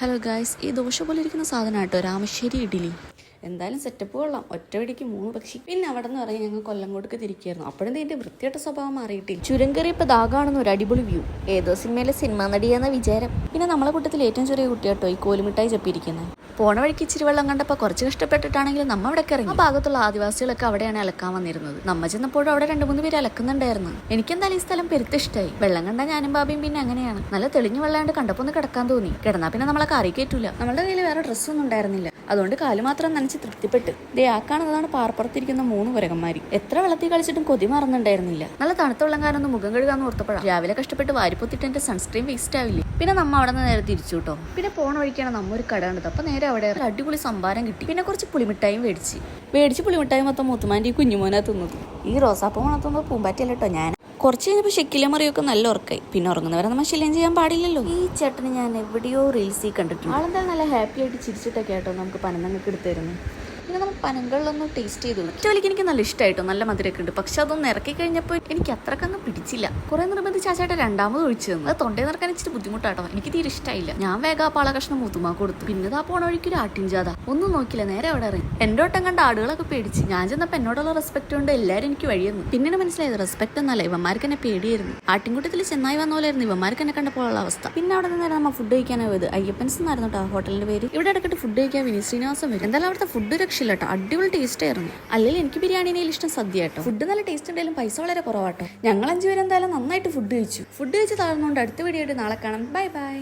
Hello guys, ഈ ദോശ പോലെ ഇരിക്കുന്ന സാധനം കേട്ടോ രാമശ്ശേരി ഇഡ്ഡലി. എന്തായാലും സെറ്റപ്പ് കൊള്ളാം. ഒറ്റവടിക്ക് 3 പക്ഷി. പിന്നെ അവിടെ നിന്ന് ഇറങ്ങി ഞങ്ങൾ കൊല്ലങ്കോട്ടേക്ക് തിരിക്കായിരുന്നു. അപ്പോഴെന്താ ഇതിന്റെ വൃത്തിയായിട്ട സ്വഭാവം മാറിയിട്ടില്ല. ചുരം കയറിയപ്പോൾ ദാഗാണെന്ന് ഒരു അടിപൊളി വ്യൂ. ഏതോ സിനിമയിലെ സിനിമ നടിയെന്ന വിചാരം. പിന്നെ നമ്മളെ കൂട്ടത്തിൽ ഏറ്റവും ചെറിയ കുട്ടിയാട്ടോ ഈ കോലുമിട്ടായി ചപ്പിയിരിക്കുന്നത്. പോണ വഴിക്ക് ഇച്ചിരി വെള്ളം കണ്ടപ്പോൾ കുറച്ച് കഷ്ടപ്പെട്ടിട്ടാണെങ്കിലും നമ്മ അവിടെ ഇറങ്ങി. ആ ഭാഗത്തുള്ള ആദിവാസികളൊക്കെ അവിടെയാണ് അലക്കാൻ വന്നിരുന്നത്. നമ്മ ചെന്നപ്പോഴും അവിടെ 2-3 പേര് അലക്കുന്നുണ്ടായിരുന്നു. എനിക്കെന്തായാലും ഈ സ്ഥലം പെരുത്തിഷ്ടായി. വെള്ളം കണ്ടാൽ ഞാനും ബാബയും പിന്നെ അങ്ങനെയാണ്. നല്ല തെളിഞ്ഞു വെള്ളാണ്ട് കണ്ടപ്പോൾ ഒന്ന് കിടക്കാൻ തോന്നി. കിടന്നാ പിന്നെ നമ്മളെ കറി കയറ്റൂല. നമ്മളുടെ കയ്യിൽ വേറെ ഡ്രസ്സൊന്നും ഉണ്ടായിരുന്നില്ല. അതുകൊണ്ട് കാല് മാത്രം നനച്ച് തൃപ്തിപ്പെട്ട്. ദേ ആ കാണുന്നതാണ് പാർപ്പുറത്തിരിക്കുന്ന 3 കുരങ്ങന്മാര്. എത്ര വെള്ളത്തിൽ കളിച്ചിട്ടും കൊതി മാറുന്നുണ്ടായിരുന്നില്ല. നല്ല തണുത്ത വെള്ളം കാരണം മുഖം കഴുകാന്ന് ഓർത്തപ്പോഴാണ് രാവിലെ കഷ്ടപ്പെട്ട് വാരിപ്പൊത്തിട്ട് എന്റെ സൺസ്ക്രീൻ വേസ്റ്റ് ആവില്ലേ. പിന്നെ നമ്മ അവിടെ നിന്ന് നേരെ തിരിച്ചു കേട്ടോ. പിന്നെ പോണ വഴിക്കാണ് നമ്മ ഒരു കട കണ്ടത്. അപ്പൊ നേരെ അവിടെ ഒരു അടിപൊളി സംഭാരം കിട്ടി. പിന്നെ കുറച്ച് പുളിമിഠായും മേടിച്ച് പുളിമിഠായി മൊത്തം മുത്തുമാൻ്റെ ഈ കുഞ്ഞുമോനാ തിന്നത്. ഈ റോസാപ്പൂ മണത്തുന്നത് പൂമ്പാറ്റല്ല കേട്ടോ. ഞാൻ കുറച്ച് കഴിഞ്ഞപ്പോൾ ഷെക്കിലെ മറിയൊക്കെ നല്ല ഉറക്കായി. പിന്നെ ഉറങ്ങുന്നവരെ നമ്മൾ ശല്യം ചെയ്യാൻ പാടില്ലല്ലോ. ഈ ചേട്ടന് ഞാൻ എവിടെയോ റീൽസിൽ കണ്ടിട്ടുണ്ട്. ആളെന്തായാലും നല്ല ഹാപ്പി ആയിട്ട് ചിരിച്ചിട്ടൊക്കെ ആയിട്ടോ നമുക്ക് പനന്നങ്ങൾക്ക് എടുത്തു തരുന്നത്. പിന്നെ നമ്മൾ പനങ്ങളിലൊന്നും ടേസ്റ്റ് ചെയ്തു. ഒറ്റവലിക്ക് എനിക്ക് നല്ല ഇഷ്ടമായിട്ടോ, നല്ല മധുരമൊക്കെ ഉണ്ട്. പക്ഷെ അതൊന്ന് ഇറക്കി കഴിഞ്ഞപ്പോൾ എനിക്ക് അത്രക്കൊന്നും പിടിച്ചില്ല. കുറെ നിർബന്ധിച്ച് ആ ചേട്ടൻ 2ാമത് ഒഴിച്ചു തന്നു. അത് തൊണ്ടയിൽ നിറക്കാൻ ഇച്ചിരി ബുദ്ധിമുട്ടാട്ടോ. എനിക്ക് തീരെ ഇഷ്ടമായില്ല. ഞാൻ വേഗം ആ പാള കഷ്ണം മൂത്തുമാ കൊടുത്തു. പിന്നെ ആ പോണ വഴിക്ക് ഒരു ആട്ടിൻജാത. ഒന്നും നോക്കില്ല, നേരെ അവിടെ ഇറങ്ങി. എന്റെ ഒട്ടം കണ്ട ആടുകളൊക്കെ പേടിച്ച്. ഞാൻ ചെന്നപ്പോൾ എന്നോടുള്ള റെസ്പെക്ട് കൊണ്ട് എല്ലാവരും എനിക്ക് വഴിയെന്നു. പിന്നീട് മനസ്സിലായത് റെസ്പെക്ട് എന്നല്ല, ഇവന്മാർക്ക് എന്നെ പേടിയായിരുന്നു. ആട്ടിൻകൂട്ടത്തിൽ ചെന്നായി വന്ന പോലെയായിരുന്നു ഇവന്മാർക്ക് എന്നെ കണ്ടപ്പോഴുള്ള അവസ്ഥ. പിന്നെ അവിടെ നിന്ന് നമ്മൾ ഫുഡ് കഴിക്കാനാണ് പോയത്. അയ്യപ്പൻസ് എന്നായിരുന്നു കേട്ടോ ഹോട്ടലിന്റെ പേര്. ഇവിടെ ഇടയ്ക്കിട്ട് ഫുഡ് കഴിക്കാൻ വിനീത് ശ്രീനിവാസം വരും. എന്തായാലും അവിടുത്തെ ഫുഡ് രക്ഷയില്ല കേട്ടോ. അടിപൊളി ടേസ്റ്റ് ആയിരുന്നു. അല്ലെങ്കിൽ എനിക്ക് ബിരിയാണിയിൽ ഇഷ്ടം സദ്യ കേട്ടോ. ഫുഡ് നല്ല ടേസ്റ്റ് ഉണ്ടെങ്കിലും പൈസ വളരെ കുറവാട്ടോ. ഞങ്ങൾ 5 പേര് എന്തായാലും നന്നായിട്ട് ഫുഡ് കഴിച്ചു താഴ്ന്നുകൊണ്ട് അടുത്ത വീഡിയോ ആയിട്ട് നാളെ കാണാം. Bye bye.